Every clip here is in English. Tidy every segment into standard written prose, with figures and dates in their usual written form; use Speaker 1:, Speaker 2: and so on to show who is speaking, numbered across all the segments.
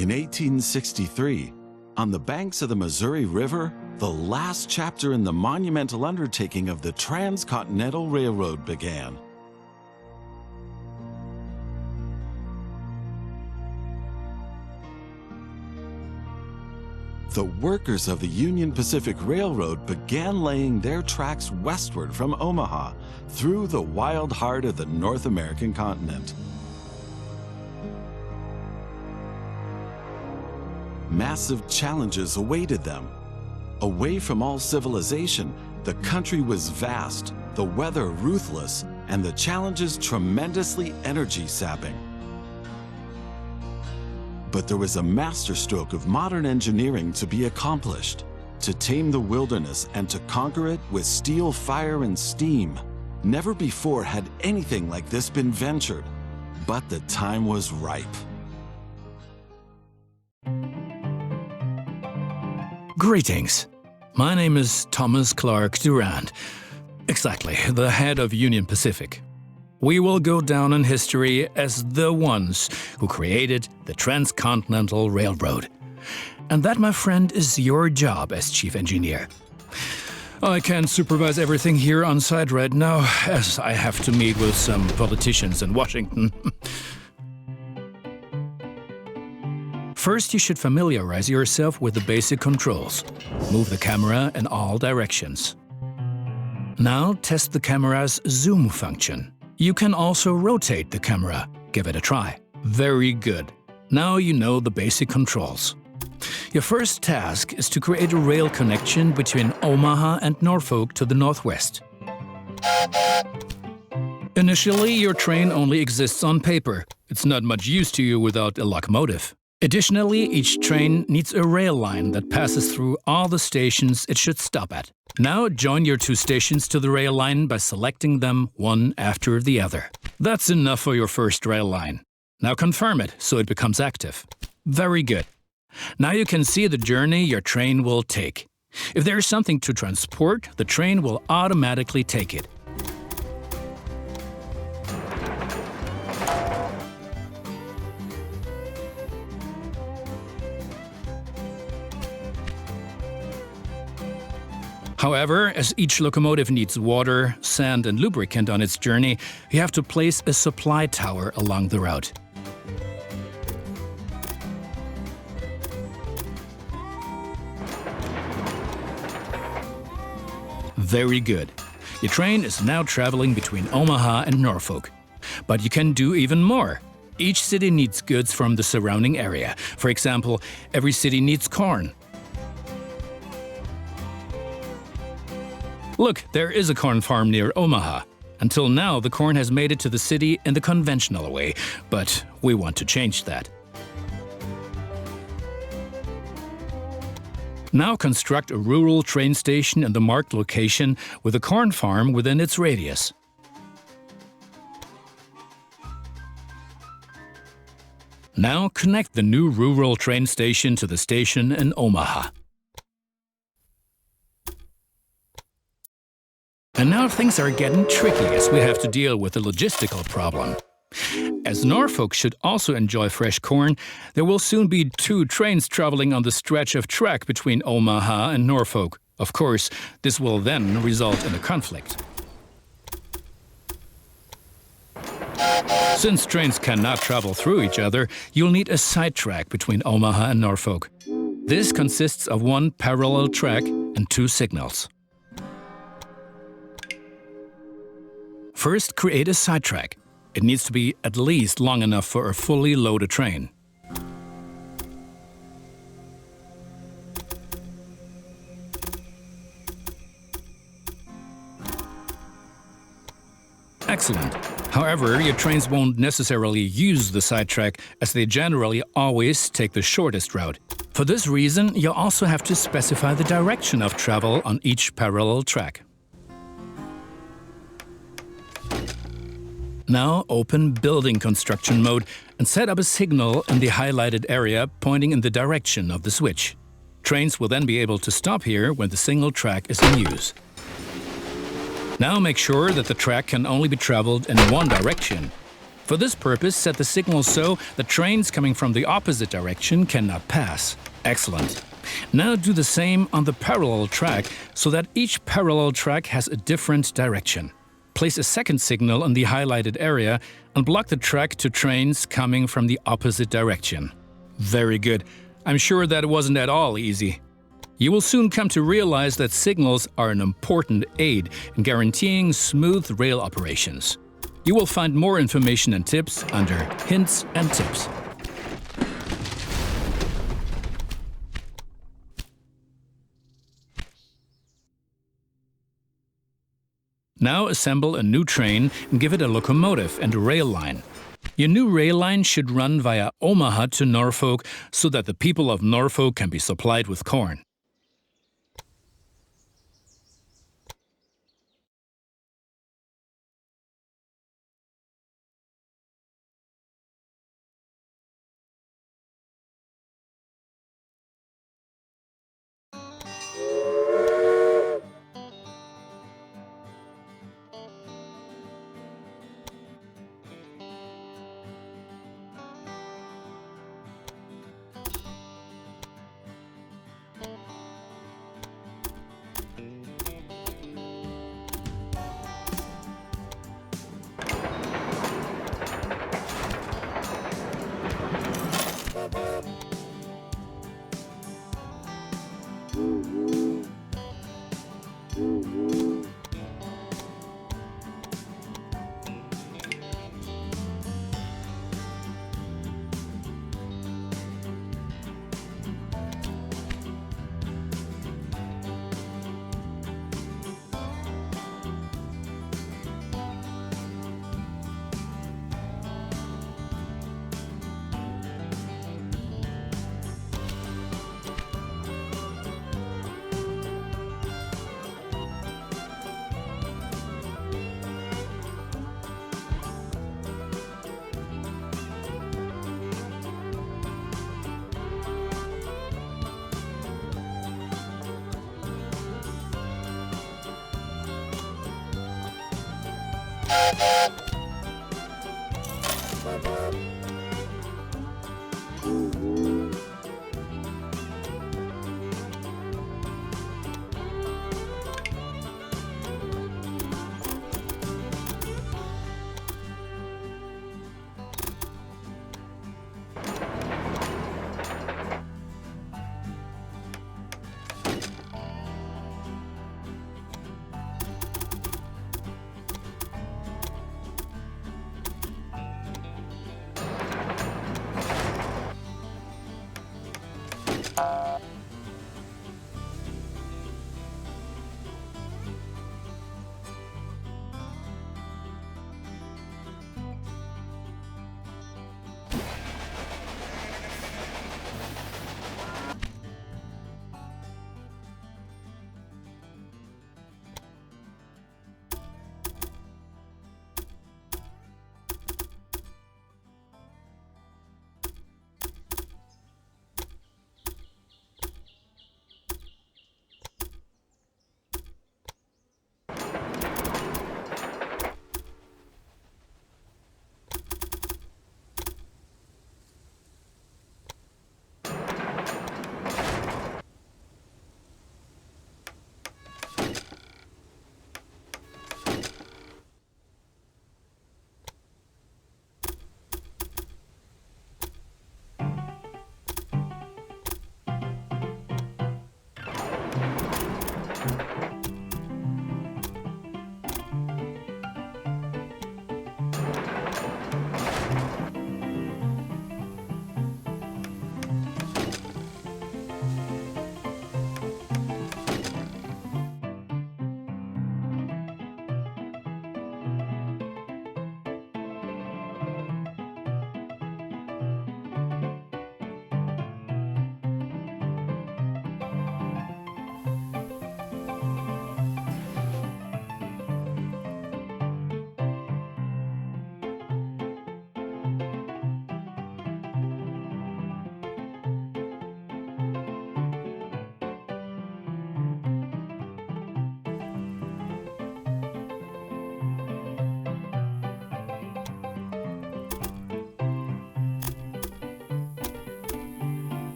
Speaker 1: In 1863, on the banks of the Missouri River, the last chapter in the monumental undertaking of the Transcontinental Railroad began. The workers of the Union Pacific Railroad began laying their tracks westward from Omaha through the wild heart of the North American continent. Massive challenges awaited them. Away from all civilization, the country was vast, the weather ruthless, and the challenges tremendously energy-sapping. But there was a masterstroke of modern engineering to be accomplished, to tame the wilderness and to conquer it with steel, fire, and steam. Never before had anything like this been ventured, but the time was ripe.
Speaker 2: Greetings. My name is Thomas Clark Durand. Exactly, the head of Union Pacific. We will go down in history as the ones who created the Transcontinental Railroad. And that, my friend, is your job as chief engineer. I can't supervise everything here on site right now, as I have to meet with some politicians in Washington. First, you should familiarize yourself with the basic controls. Move the camera in all directions. Now, test the camera's zoom function. You can also rotate the camera. Give it a try. Very good. Now you know the basic controls. Your first task is to create a rail connection between Omaha and Norfolk to the northwest. Initially, your train only exists on paper. It's not much use to you without a locomotive. Additionally, each train needs a rail line that passes through all the stations it should stop at. Now join your two stations to the rail line by selecting them one after the other. That's enough for your first rail line. Now confirm it so it becomes active. Very good. Now you can see the journey your train will take. If there is something to transport, the train will automatically take it. However, as each locomotive needs water, sand, and lubricant on its journey, you have to place a supply tower along the route. Very good. Your train is now traveling between Omaha and Norfolk. But you can do even more. Each city needs goods from the surrounding area. For example, every city needs corn. Look, there is a corn farm near Omaha. Until now, the corn has made it to the city in the conventional way, but we want to change that. Now construct a rural train station in the marked location with a corn farm within its radius. Now connect the new rural train station to the station in Omaha. And now things are getting tricky as we have to deal with a logistical problem. As Norfolk should also enjoy fresh corn, there will soon be two trains traveling on the stretch of track between Omaha and Norfolk. Of course, this will then result in a conflict. Since trains cannot travel through each other, you'll need a sidetrack between Omaha and Norfolk. This consists of one parallel track and two signals. First, create a sidetrack. It needs to be at least long enough for a fully loaded train. Excellent. However, your trains won't necessarily use the sidetrack, as they generally always take the shortest route. For this reason, you also have to specify the direction of travel on each parallel track. Now open Building Construction mode and set up a signal in the highlighted area pointing in the direction of the switch. Trains will then be able to stop here when the single track is in use. Now make sure that the track can only be traveled in one direction. For this purpose, set the signal so that trains coming from the opposite direction cannot pass. Excellent. Now do the same on the parallel track so that each parallel track has a different direction. Place a second signal on the highlighted area and block the track to trains coming from the opposite direction. Very good. I'm sure that wasn't at all easy. You will soon come to realize that signals are an important aid in guaranteeing smooth rail operations. You will find more information and tips under Hints and Tips. Now assemble a new train and give it a locomotive and a rail line. Your new rail line should run via Omaha to Norfolk so that the people of Norfolk can be supplied with corn.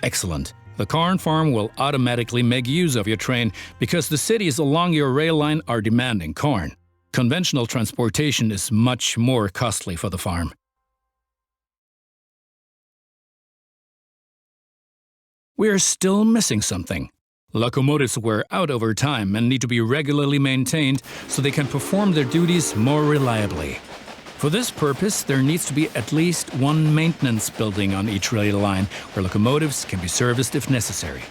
Speaker 2: Excellent. The corn farm will automatically make use of your train because the cities along your rail line are demanding corn. Conventional transportation is much more costly for the farm. We're still missing something. Locomotives wear out over time and need to be regularly maintained so they can perform their duties more reliably. For this purpose, there needs to be at least one maintenance building on each rail line where locomotives can be serviced if necessary.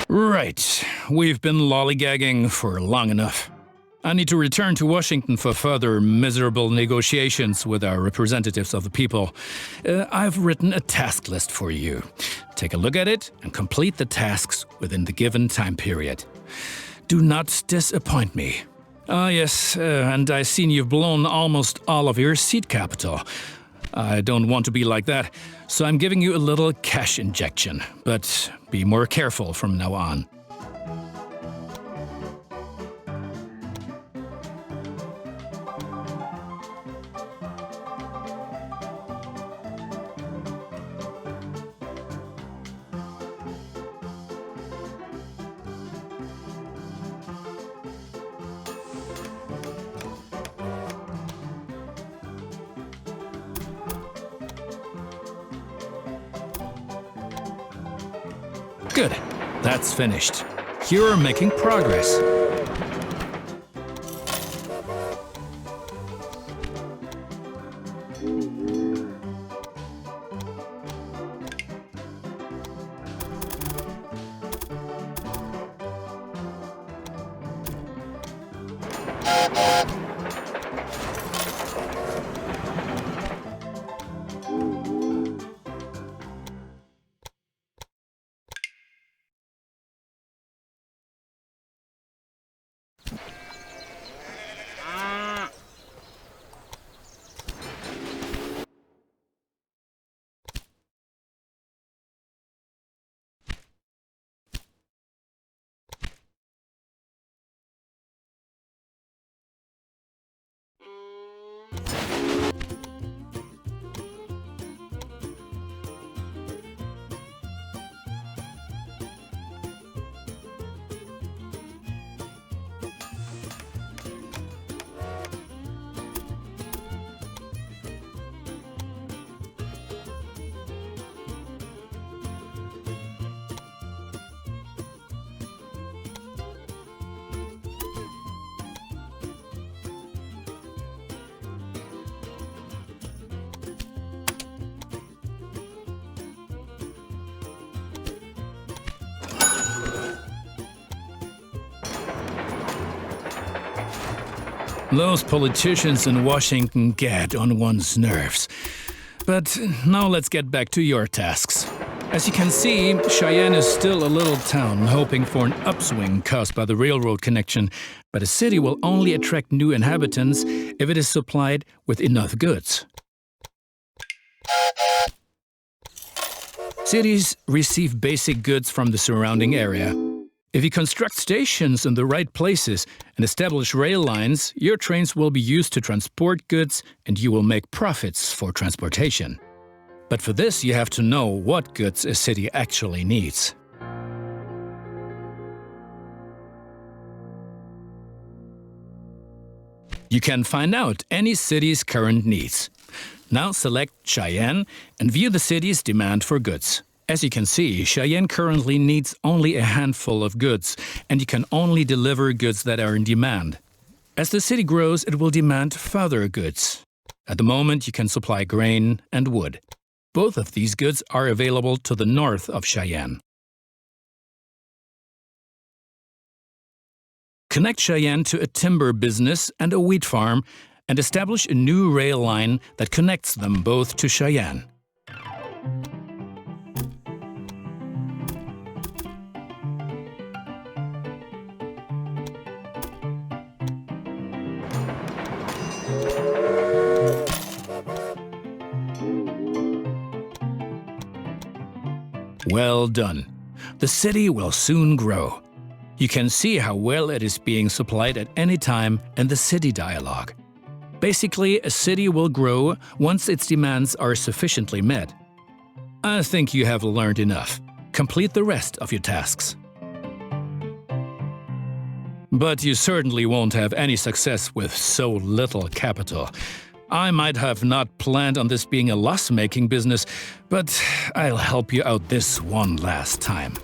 Speaker 2: Right, we've been lollygagging for long enough. I need to return to Washington for further miserable negotiations with our representatives of the people. I've written a task list for you. Take a look at it and complete the tasks within the given time period. Do not disappoint me. Yes, and I've seen you've blown almost all of your seed capital. I don't want to be like that, so I'm giving you a little cash injection. But be more careful from now on. Good. That's finished. You're making progress. Those politicians in Washington get on one's nerves. But now let's get back to your tasks. As you can see, Cheyenne is still a little town hoping for an upswing caused by the railroad connection, but a city will only attract new inhabitants if it is supplied with enough goods. Cities receive basic goods from the surrounding area. If you construct stations in the right places and establish rail lines, your trains will be used to transport goods and you will make profits for transportation. But for this, you have to know what goods a city actually needs. You can find out any city's current needs. Now select Cheyenne and view the city's demand for goods. As you can see, Cheyenne currently needs only a handful of goods, and you can only deliver goods that are in demand. As the city grows, it will demand further goods. At the moment, you can supply grain and wood. Both of these goods are available to the north of Cheyenne. Connect Cheyenne to a timber business and a wheat farm, and establish a new rail line that connects them both to Cheyenne. Well done. The city will soon grow. You can see how well it is being supplied at any time in the city dialogue. Basically, a city will grow once its demands are sufficiently met. I think you have learned enough. Complete the rest of your tasks. But you certainly won't have any success with so little capital. I might have not planned on this being a loss-making business, but I'll help you out this one last time.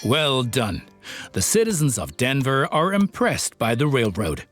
Speaker 2: Well done. The citizens of Denver are impressed by the railroad.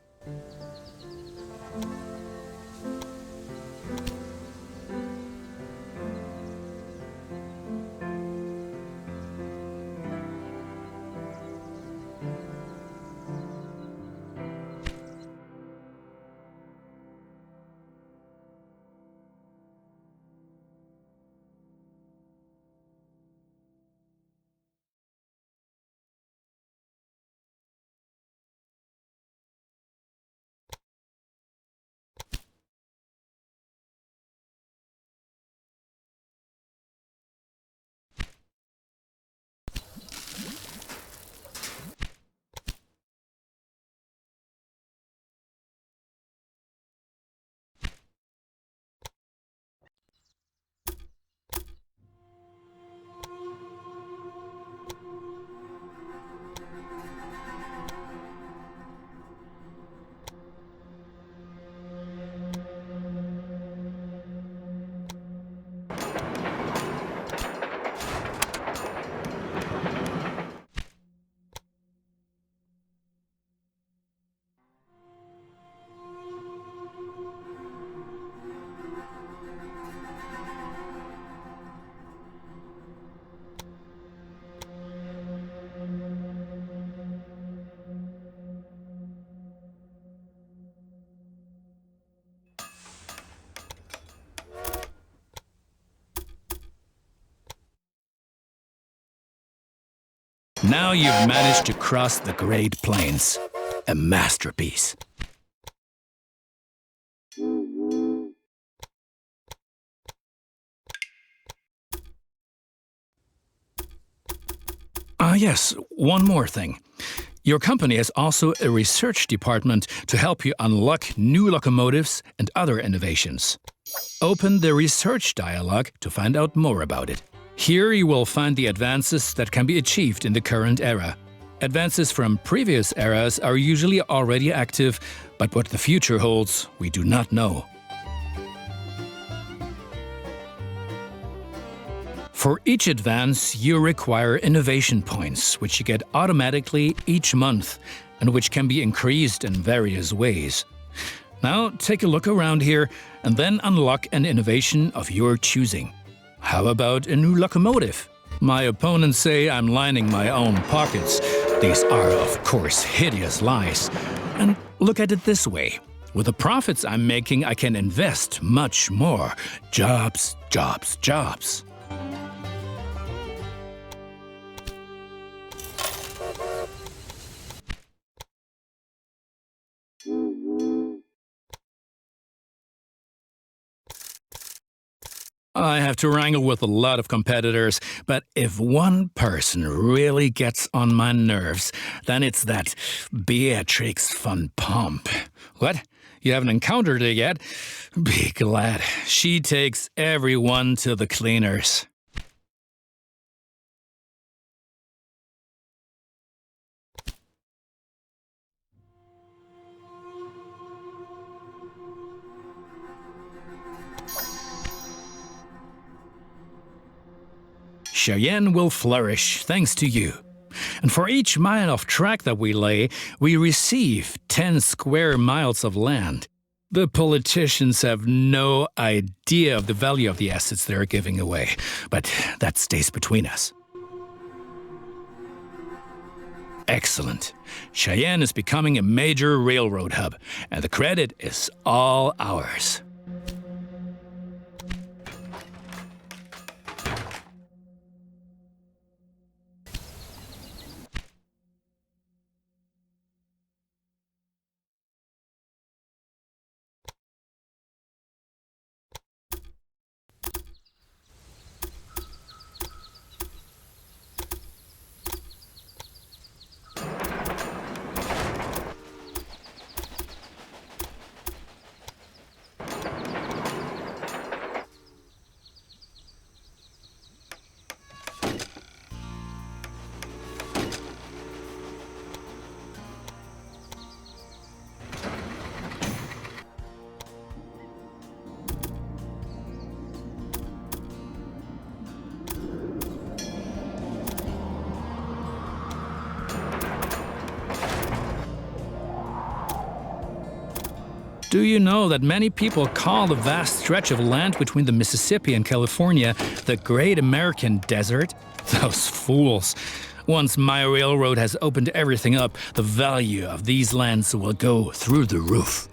Speaker 2: now you've managed to cross the Great Plains. A masterpiece. Yes, one more thing. Your company has also a research department to help you unlock new locomotives and other innovations. Open the research dialog to find out more about it. Here you will find the advances that can be achieved in the current era. Advances from previous eras are usually already active, but what the future holds, we do not know. For each advance, you require innovation points, which you get automatically each month, and which can be increased in various ways. Now, take a look around here, and then unlock an innovation of your choosing. How about a new locomotive? My opponents say I'm lining my own pockets. These are, of course, hideous lies. And look at it this way. With the profits I'm making, I can invest much more. Jobs, jobs, jobs. I have to wrangle with a lot of competitors, but if one person really gets on my nerves, then it's that Beatrix von Pomp. What? You haven't encountered her yet? Be glad. She takes everyone to the cleaners. Cheyenne will flourish thanks to you. And for each mile of track that we lay, we receive 10 square miles of land. The politicians have no idea of the value of the assets they're giving away, but that stays between us. Excellent. Cheyenne is becoming a major railroad hub, and the credit is all ours. Do you know that many people call the vast stretch of land between the Mississippi and California the Great American Desert? Those fools. Once my railroad has opened everything up, the value of these lands will go through the roof.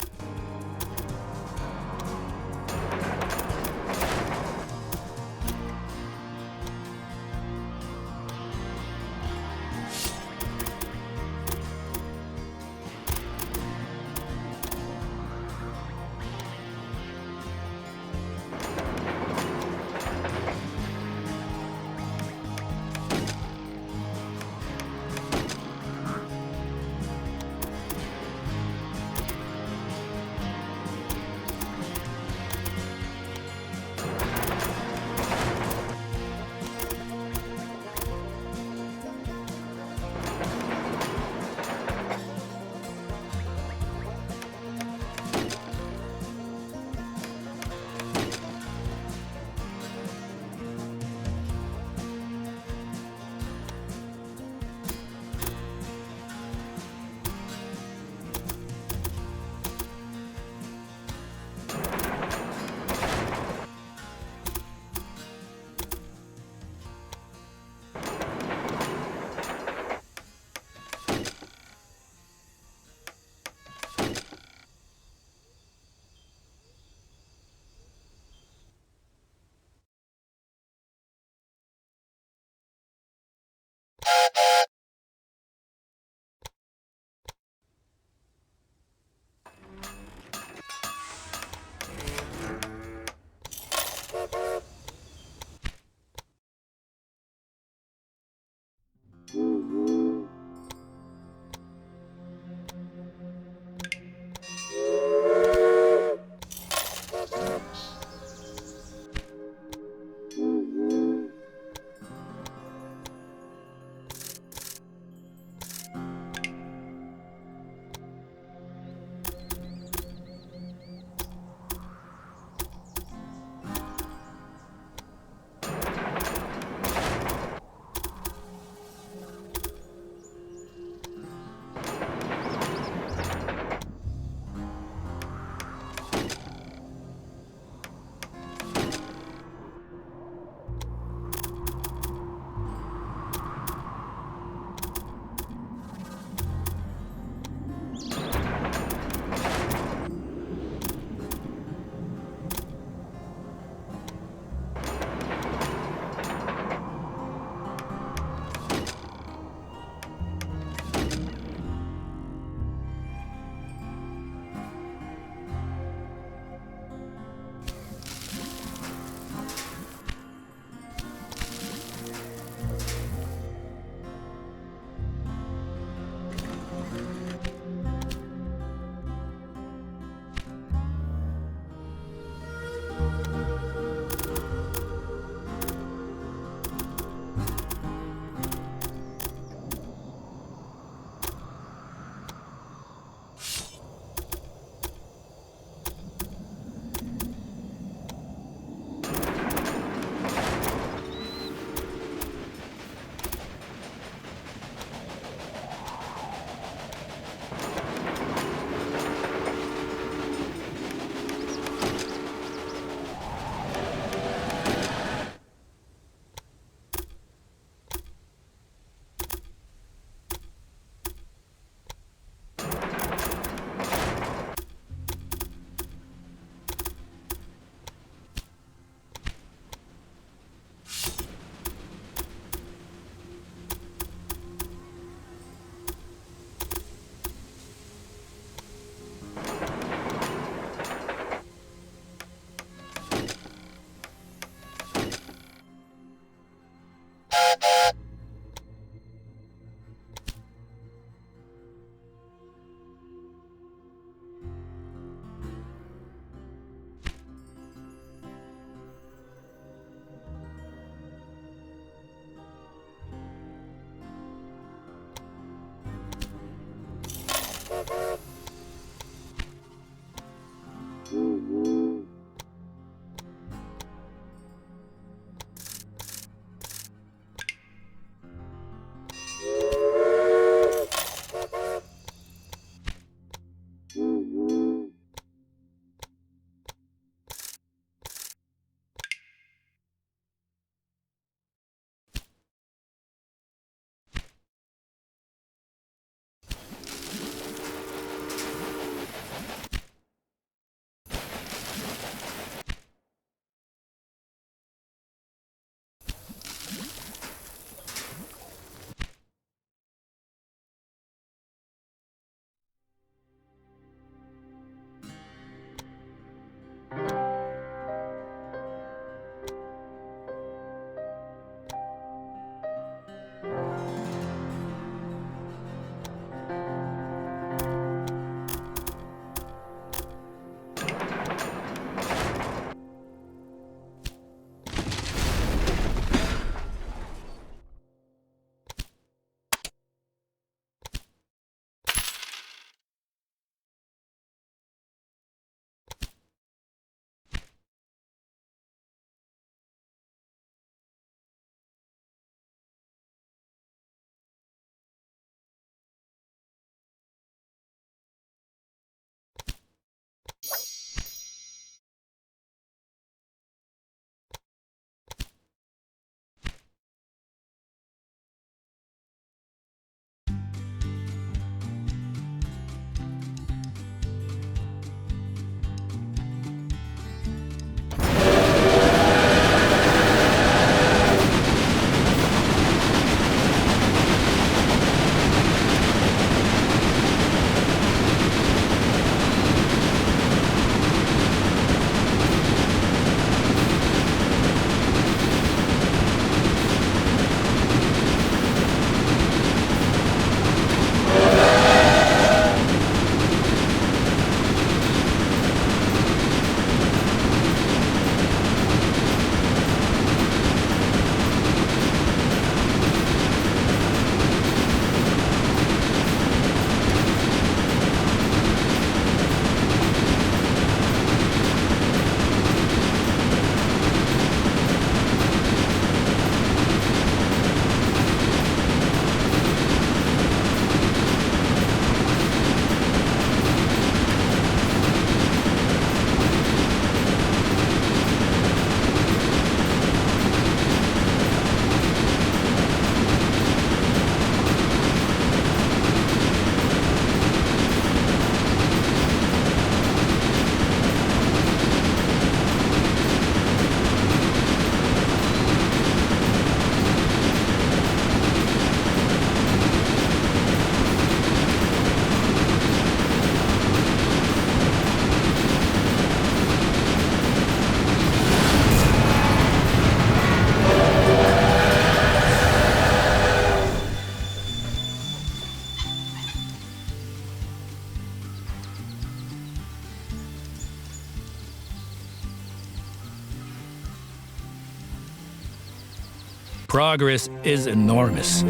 Speaker 2: progress is enormous.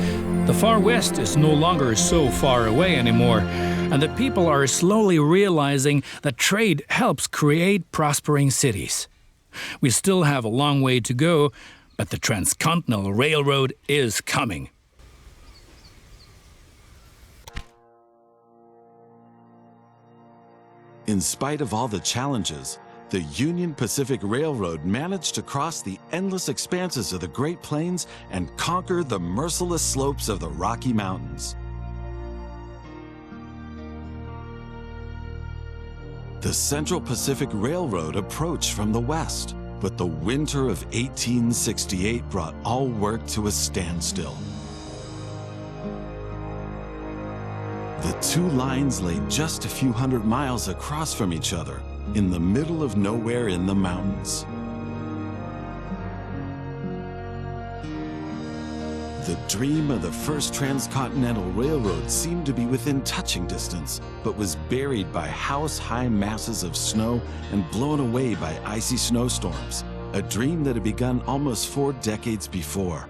Speaker 2: The far west is no longer so far away anymore, and the people are slowly realizing that trade helps create prospering cities. We still have a long way to go, but the Transcontinental Railroad is coming.
Speaker 1: In spite of all the challenges, the Union Pacific Railroad managed to cross the endless expanses of the Great Plains and conquer the merciless slopes of the Rocky Mountains. The Central Pacific Railroad approached from the west, but the winter of 1868 brought all work to a standstill. The two lines lay just a few hundred miles across from each other, in the middle of nowhere in the mountains. The dream of the first transcontinental railroad seemed to be within touching distance, but was buried by house-high masses of snow and blown away by icy snowstorms, a dream that had begun almost 4 decades before.